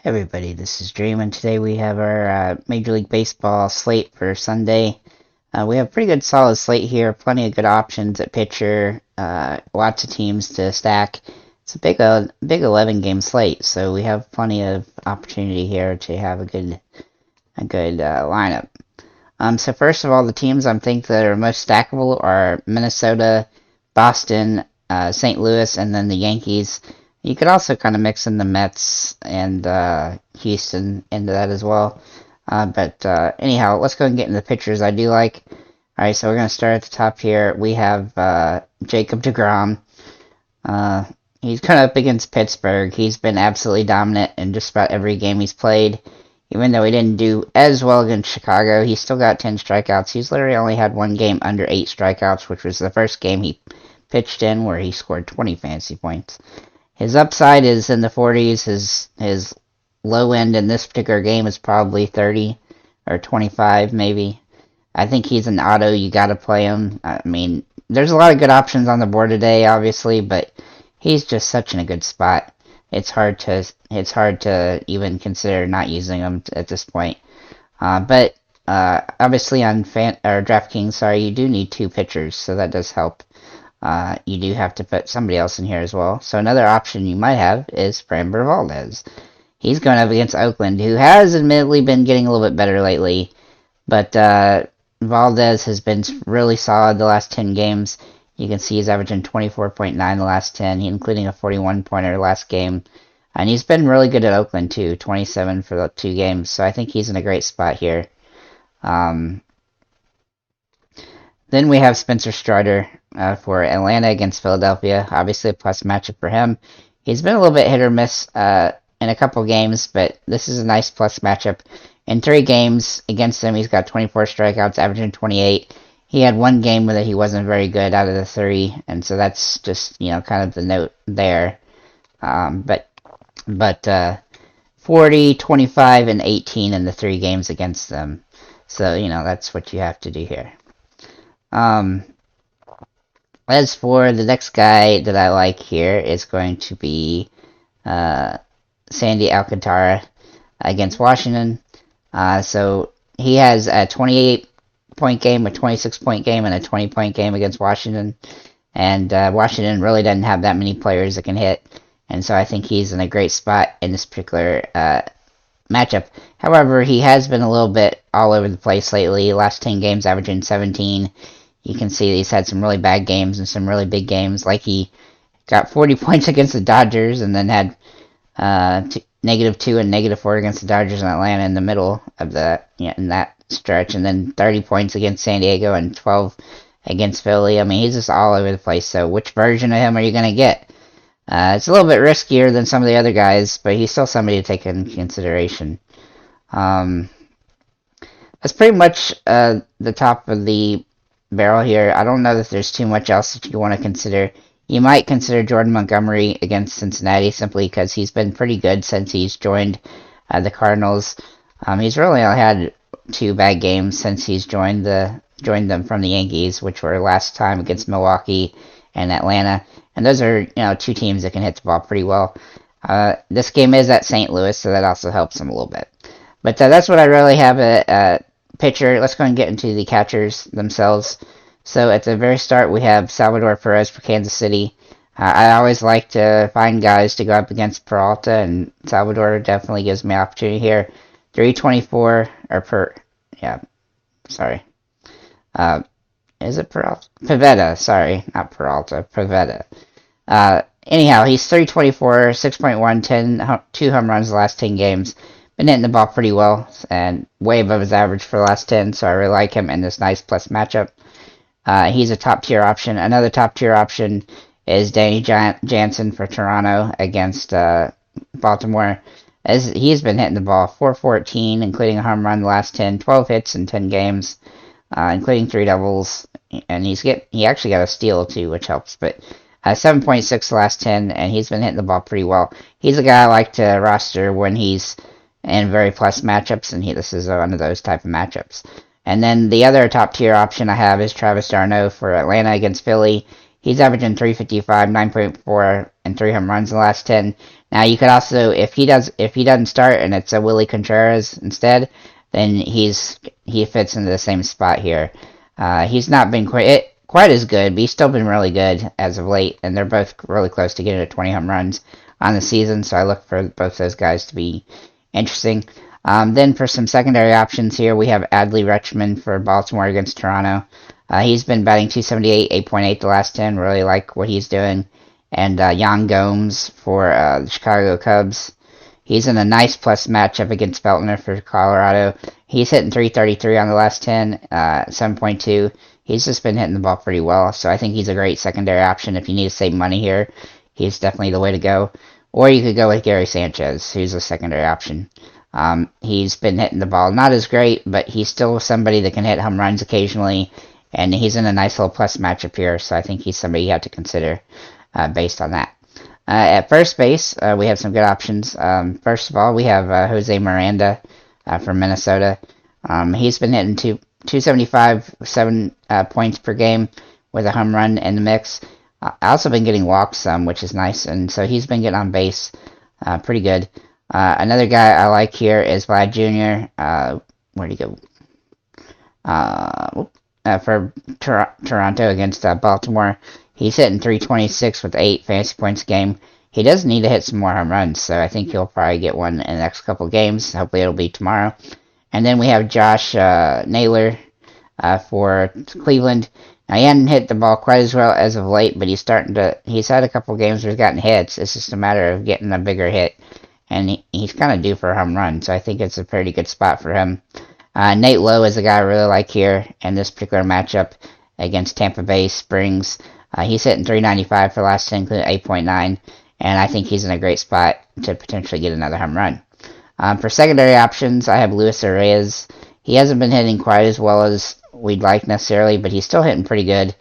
Hey everybody, this is Dream, and today we have our Major League Baseball slate for Sunday. We have a pretty good solid slate here, plenty of good options at pitcher, lots of teams to stack. It's a big 11-game slate, so we have plenty of opportunity here to have a good lineup. So first of all, the teams I think that are most stackable are Minnesota, Boston, St. Louis, and then the Yankees. You could also kind of mix in the Mets and Houston into that as well. But anyhow, let's go and get into the pitchers I do like. Alright, so we're going to start at the top here. We have Jacob deGrom. He's kind of up against Pittsburgh. He's been absolutely dominant in just about every game he's played. Even though he didn't do as well against Chicago, he still got 10 strikeouts. He's literally only had one game under 8 strikeouts, which was the first game he pitched in where he scored 20 fantasy points. His upside is in the 40s. His low end in this particular game is probably 30 or 25 maybe. I think he's an auto. You got to play him. I mean, there's a lot of good options on the board today, obviously, but he's just such in a good spot. It's hard to even consider not using him at this point. But obviously on DraftKings, you do need 2 pitchers, so that does help. You do have to put somebody else in here as well. So another option you might have is Framber Valdez. He's going up against Oakland, who has admittedly been getting a little bit better lately. But Valdez has been really solid the last 10 games. You can see he's averaging 24.9 the last 10, including a 41-pointer last game. And he's been really good at Oakland, too, 27 for the 2 games. So I think he's in a great spot here. Then we have Spencer Strider for Atlanta against Philadelphia. Obviously a plus matchup for him. He's been a little bit hit or miss in a couple games, but this is a nice plus matchup. In 3 games against them, he's got 24 strikeouts, averaging 28. He had one game where he wasn't very good out of the 3, and so that's just, kind of the note there. But 40, 25, and 18 in the 3 games against them. So, that's what you have to do here. As for the next guy that I like here is going to be Sandy Alcantara against Washington. So he has a 28-point game, a 26-point game, and a 20-point game against Washington. And Washington really doesn't have that many players that can hit. And so I think he's in a great spot in this particular matchup. However, he has been a little bit all over the place lately. Last 10 games averaging 17. You can see he's had some really bad games and some really big games. Like he got 40 points against the Dodgers and then had -2 and -4 against the Dodgers and Atlanta in the middle of in that stretch. And then 30 points against San Diego and 12 against Philly. I mean, he's just all over the place. So which version of him are you going to get? It's a little bit riskier than some of the other guys, but he's still somebody to take into consideration. That's pretty much the top of the barrel here. I don't know that there's too much else that you want to consider. You might consider Jordan Montgomery against Cincinnati simply because he's been pretty good since he's joined the Cardinals. He's really only had 2 bad games since he's joined them from the Yankees, which were last time against Milwaukee and Atlanta. And those are 2 teams that can hit the ball pretty well. This game is at St. Louis, so that also helps him a little bit. But that's what I really have at pitcher. Let's go and get into the catchers themselves. So at the very start, we have Salvador Perez for Kansas City. I always like to find guys to go up against Peralta, and Salvador definitely gives me opportunity here. 324 is it Peralta? Pivetta, sorry, not Peralta, Pivetta. Anyhow, he's 324, 6.1, 2 home runs the last 10 games. Been hitting the ball pretty well and way above his average for the last 10, so I really like him in this nice plus matchup. He's a top-tier option. Another top-tier option is Danny Jansen for Toronto against Baltimore. As he's been hitting the ball 414, including a home run the last 10, 12 hits in 10 games, including 3 doubles, and he actually got a steal too, which helps, but 7.6 the last 10, and he's been hitting the ball pretty well. He's a guy I like to roster when he's in very plus matchups, and this is one of those type of matchups. And then the other top tier option I have is Travis d'Arnaud for Atlanta against Philly. He's averaging 355, 9.4, and 3 home runs in the last 10. Now you could also, if he doesn't start and it's a Willie Contreras instead, then he fits into the same spot here. He's not been quite as good, but he's still been really good as of late, and they're both really close to getting to 20 home runs on the season, so I look for both those guys to be interesting. Then for some secondary options here, we have Adley Rutschman for Baltimore against Toronto. He's been batting 278, 8.8 the last 10. Really like what he's doing. And Yan Gomes for the Chicago Cubs. He's in a nice plus matchup against Feltner for Colorado. He's hitting 333 on the last 10, 7.2. He's just been hitting the ball pretty well, so I think he's a great secondary option if you need to save money here. He's definitely the way to go. Or you could go with Gary Sanchez, who's a secondary option. He's been hitting the ball not as great, but he's still somebody that can hit home runs occasionally, and he's in a nice little plus matchup here, so I think he's somebody you have to consider based on that. At first base, we have some good options. First of all, we have Jose Miranda from Minnesota. He's been hitting 275, 7 points per game with a home run in the mix. Also been getting walks some, which is nice, and so he's been getting on base pretty good. Another guy I like here is Vlad Jr. Where'd he go? For Toronto against Baltimore. He's hitting 326 with 8 fantasy points a game. He does need to hit some more home runs, so I think he'll probably get one in the next couple games. Hopefully it'll be tomorrow. And then we have Josh Naylor for Cleveland. Now, he hadn't hit the ball quite as well as of late, but he's had a couple games where he's gotten hits. It's just a matter of getting a bigger hit. And he's kind of due for a home run, so I think it's a pretty good spot for him. Nate Lowe is a guy I really like here in this particular matchup against Tampa Bay Springs. He's hitting 395 for the last 10, including 8.9, and I think he's in a great spot to potentially get another home run. For secondary options, I have Luis Reyes. He hasn't been hitting quite as well as we'd like necessarily, but he's still hitting pretty good.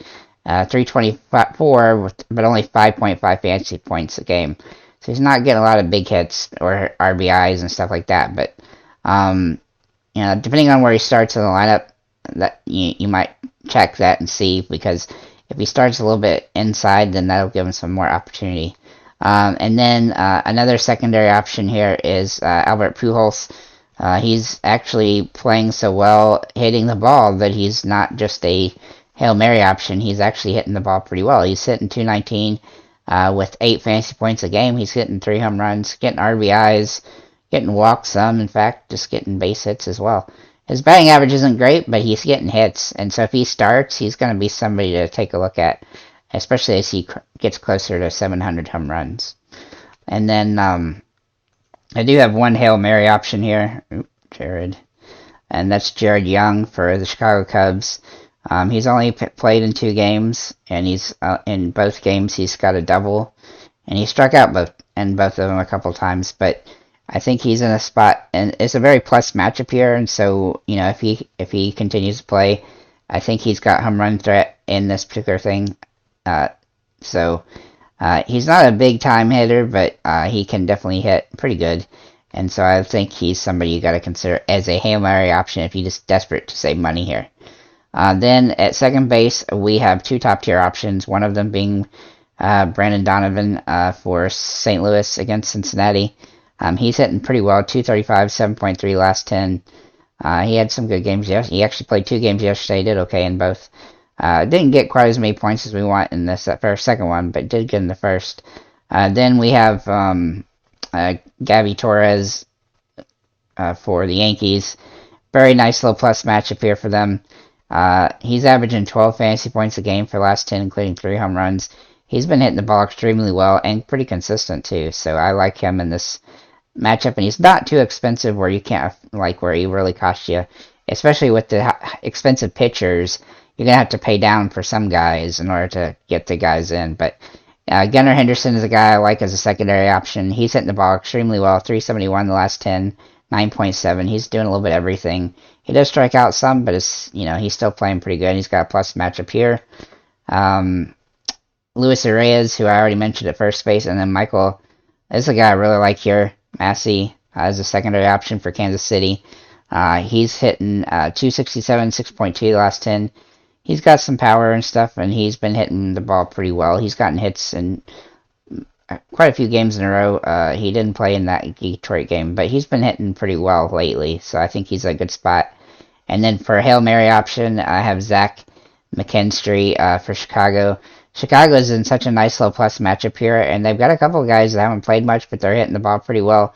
324, but only 5.5 fantasy points a game. So he's not getting a lot of big hits or RBIs and stuff like that, but depending on where he starts in the lineup, that you might check that and see, because if he starts a little bit inside, then that'll give him some more opportunity. And then another secondary option here is Albert Pujols. He's actually playing so well hitting the ball that he's not just a Hail Mary option. He's actually hitting the ball pretty well. He's hitting 219 with 8 fantasy points a game. He's hitting 3 home runs, getting RBIs, getting walks some, in fact, just getting base hits as well. His batting average isn't great, but he's getting hits, and so if he starts, he's going to be somebody to take a look at, especially as he gets closer to 700 home runs. And then I do have one Hail Mary option here, and that's Jared Young for the Chicago Cubs. He's only played in 2 games, and he's in both games he's got a double, and he struck out in both of them a couple times, but I think he's in a spot, and it's a very plus matchup here, and so, if he continues to play, I think he's got home run threat in this particular thing. He's not a big time hitter, but he can definitely hit pretty good, and so I think he's somebody you got to consider as a Hail Mary option if you're just desperate to save money here. Then at second base, we have 2 top-tier options, one of them being Brandon Donovan for St. Louis against Cincinnati. He's hitting pretty well, 235, 7.3 last 10. He had some good games yesterday. He actually played 2 games yesterday, did okay in both. Didn't get quite as many points as we want in this second one, but did good in the first. Then we have Gabby Torres for the Yankees. Very nice little plus matchup here for them. He's averaging 12 fantasy points a game for the last 10, including 3 home runs. He's been hitting the ball extremely well and pretty consistent too, so I like him in this matchup, and he's not too expensive where you can't, where he really costs you, especially with the expensive pitchers. You're going to have to pay down for some guys in order to get the guys in, but Gunnar Henderson is a guy I like as a secondary option. He's hitting the ball extremely well, 371 the last 10, 9.7. He's doing a little bit of everything. He does strike out some, but he's still playing pretty good. He's got a plus matchup here. Luis Reyes, who I already mentioned at first base, and then Michael, this is a guy I really like here. Massey as a secondary option for Kansas City. He's hitting 267, 6.2 the last 10. He's got some power and stuff, and he's been hitting the ball pretty well. He's gotten hits in quite a few games in a row. He didn't play in that Detroit game, but he's been hitting pretty well lately, so I think he's a good spot. And then for a Hail Mary option, I have Zach McKinstry for Chicago. Chicago is in such a nice low plus matchup here, and they've got a couple of guys that haven't played much, but they're hitting the ball pretty well.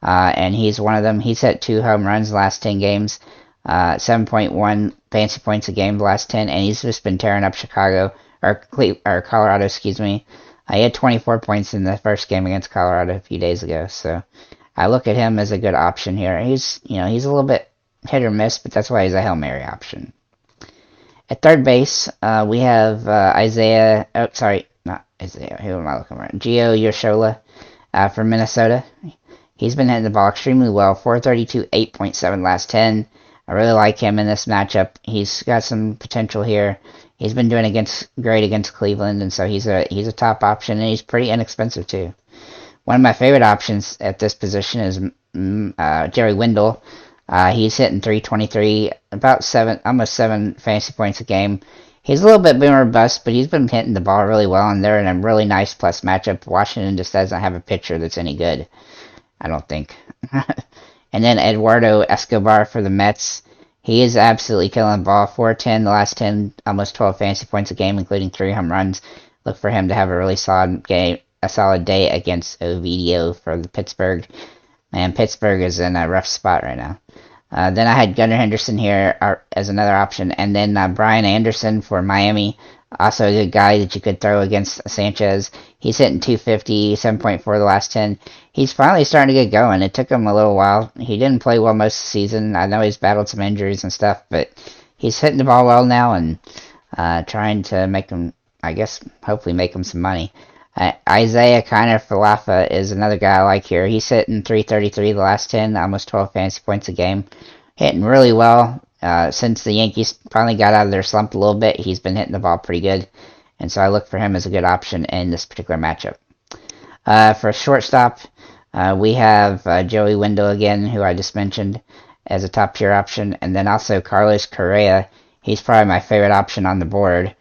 And he's one of them. He's hit 2 home runs the last 10 games, 7.1 fantasy points a game the last 10, and he's just been tearing up Chicago, or Colorado, excuse me. He had 24 points in the first game against Colorado a few days ago, so I look at him as a good option here. He's a little bit hit or miss, but that's why he's a Hail Mary option. At third base, we have Isaiah. Oh, sorry, not Isaiah. Who am I looking for? Gio Urshela from Minnesota. He's been hitting the ball extremely well. 432, 8.7 last 10. I really like him in this matchup. He's got some potential here. He's been doing great against Cleveland, and so he's a top option, and he's pretty inexpensive too. One of my favorite options at this position is Jerry Wendell. He's hitting 323, almost 7 fantasy points a game. He's a little bit boomer bust, but he's been hitting the ball really well, and they're in a really nice plus matchup. Washington just doesn't have a pitcher that's any good, I don't think. And then Eduardo Escobar for the Mets. He is absolutely killing the ball. 410 the last 10, almost 12 fantasy points a game, including 3 home runs. Look for him to have a really solid day against Ovidio for the Pittsburgh. Man, Pittsburgh is in a rough spot right now. Then I had Gunnar Henderson here as another option, and then Brian Anderson for Miami. Also a good guy that you could throw against Sanchez. He's hitting 250, 7.4 the last 10. He's finally starting to get going. It took him a little while. He didn't play well most of the season. I know he's battled some injuries and stuff, but he's hitting the ball well now and trying to make him, I guess, hopefully make him some money. Isaiah Kiner Falafa is another guy I like here. He's hitting 333 the last 10, almost 12 fantasy points a game. Hitting really well. Since the Yankees finally got out of their slump a little bit, he's been hitting the ball pretty good. And so I look for him as a good option in this particular matchup. For a shortstop, we have Joey Wendell again, who I just mentioned, as a top tier option. And then also Carlos Correa. He's probably my favorite option on the board.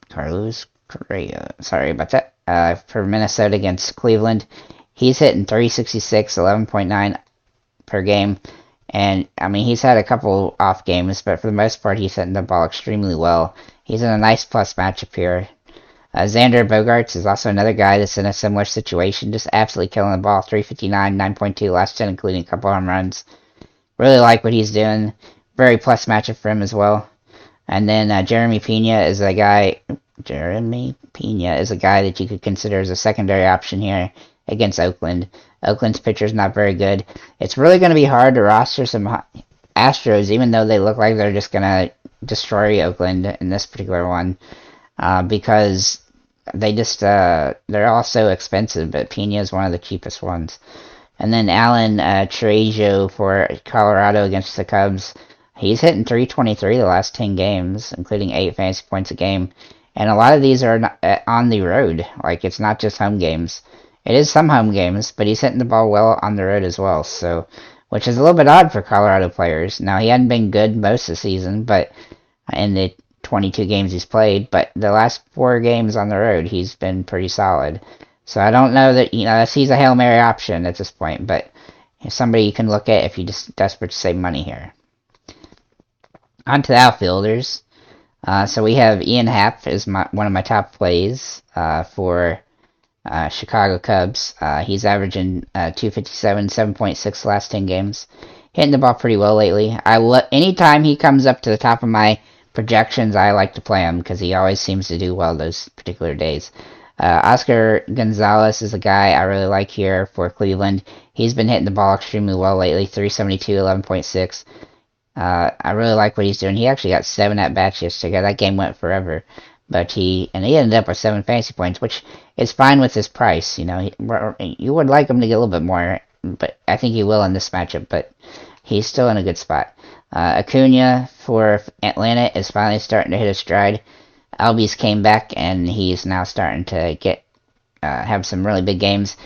Carlos Correa. Sorry about that. For Minnesota against Cleveland. He's hitting 366, 11.9 per game. And, I mean, he's had a couple off games, but for the most part, he's hitting the ball extremely well. He's in a nice plus matchup here. Xander Bogaerts is also another guy that's in a similar situation, just absolutely killing the ball. 359, 9.2 last 10, including a couple home runs. Really like what he's doing. Very plus matchup for him as well. And then Jeremy Pena is a guy that you could consider as a secondary option here against Oakland. Oakland's pitcher's not very good. It's really going to be hard to roster some Astros, even though they look like they're just going to destroy Oakland in this particular one, because they're all so expensive, but Pena is one of the cheapest ones. And then Alan Trejo for Colorado against the Cubs. He's hitting 323 the last 10 games, including 8 fantasy points a game. And a lot of these are on the road. Like, it's not just home games. It is some home games, but he's hitting the ball well on the road as well, so, which is a little bit odd for Colorado players. Now, he hadn't been good most of the season, but in the 22 games he's played, but the last 4 games on the road, he's been pretty solid. So I don't know that, he's a Hail Mary option at this point, but somebody you can look at if you're just desperate to save money here. On to the outfielders. So we have Ian Happ is one of my top plays for Chicago Cubs. He's averaging 257, 7.6 the last 10 games. Hitting the ball pretty well lately. Anytime he comes up to the top of my projections, I like to play him because he always seems to do well those particular days. Oscar Gonzalez is a guy I really like here for Cleveland. He's been hitting the ball extremely well lately. 372, 11.6. I really like what he's doing. He actually got 7 at-bats yesterday. That game went forever. But he ended up with 7 fantasy points, which is fine with his price. You would like him to get a little bit more, but I think he will in this matchup. But he's still in a good spot. Acuna for Atlanta is finally starting to hit his stride. Albies came back, and he's now starting to have some really big games.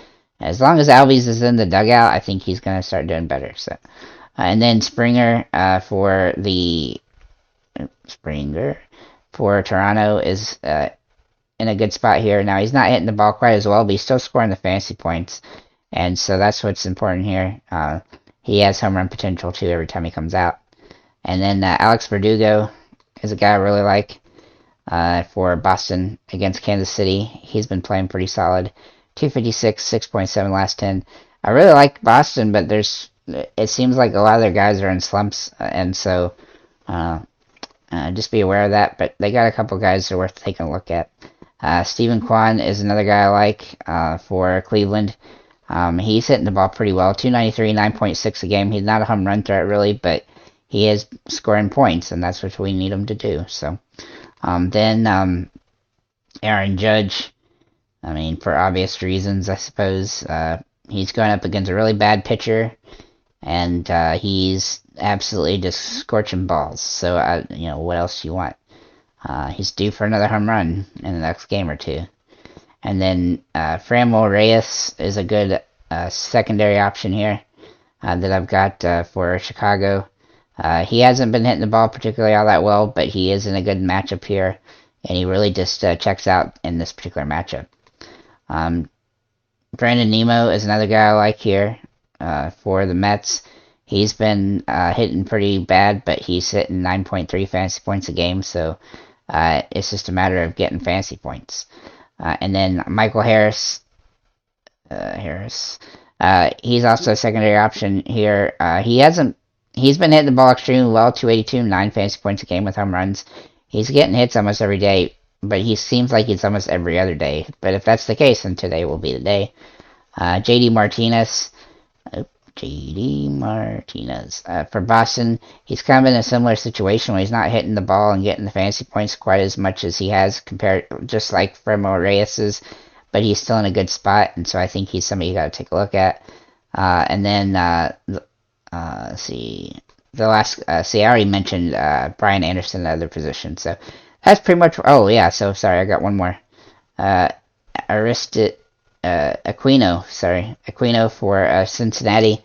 As long as Albies is in the dugout, I think he's going to start doing better. So, and then Springer for Toronto is in a good spot here. Now, he's not hitting the ball quite as well, but he's still scoring the fantasy points. And so that's what's important here. He has home run potential, too, every time he comes out. And then Alex Verdugo is a guy I really like for Boston against Kansas City. He's been playing pretty solid. 256, 6.7 last 10. I really like Boston, but it seems like a lot of their guys are in slumps, and so just be aware of that. But they got a couple guys that are worth taking a look at. Steven Kwan is another guy I like for Cleveland. He's hitting the ball pretty well. 293, 9.6 a game. He's not a home run threat, really, but he is scoring points, and that's what we need him to do. So then Aaron Judge, I mean, for obvious reasons, I suppose. He's going up against a really bad pitcher, and he's absolutely just scorching balls. So, what else do you want? He's due for another home run in the next game or two. And then Framil Reyes is a good secondary option here that I've got for Chicago. He hasn't been hitting the ball particularly all that well, but he is in a good matchup here, and he really just checks out in this particular matchup. Brandon Nimmo is another guy I like here for the Mets. He's been hitting pretty bad, but he's hitting 9.3 fantasy points a game, so it's just a matter of getting fantasy points. And then Michael Harris, he's also a secondary option here. He's been hitting the ball extremely well, 282, 9 fantasy points a game with home runs. He's getting hits almost every day, but he seems like it's almost every other day. But if that's the case, then today will be the day. JD Martinez for Boston. He's kind of in a similar situation where he's not hitting the ball and getting the fantasy points quite as much as he has compared, just like Framil Reyes is, but he's still in a good spot, and so I think he's somebody you got to take a look at. And then I already mentioned Brian Anderson in the other position, so that's pretty much. Oh yeah, so sorry, I got one more. Aquino for Cincinnati.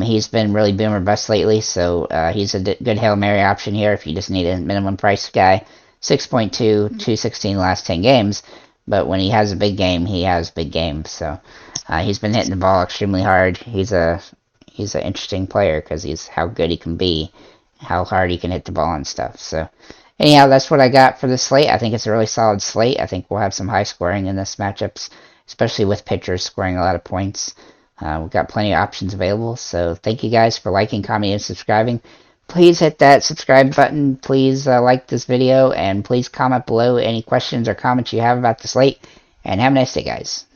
He's been really boom or bust lately, so he's a good Hail Mary option here if you just need a minimum price guy. 6.2, 216 last 10 games, but when he has a big game, he has big games. So he's been hitting the ball extremely hard. He's an interesting player because he's how good he can be, how hard he can hit the ball and stuff. So anyhow, that's what I got for this slate. I think it's a really solid slate. I think we'll have some high scoring in this matchups, especially with pitchers scoring a lot of points. We've got plenty of options available. So thank you guys for liking, commenting, and subscribing. Please hit that subscribe button. Please like this video, and please comment below any questions or comments you have about the slate. And have a nice day, guys.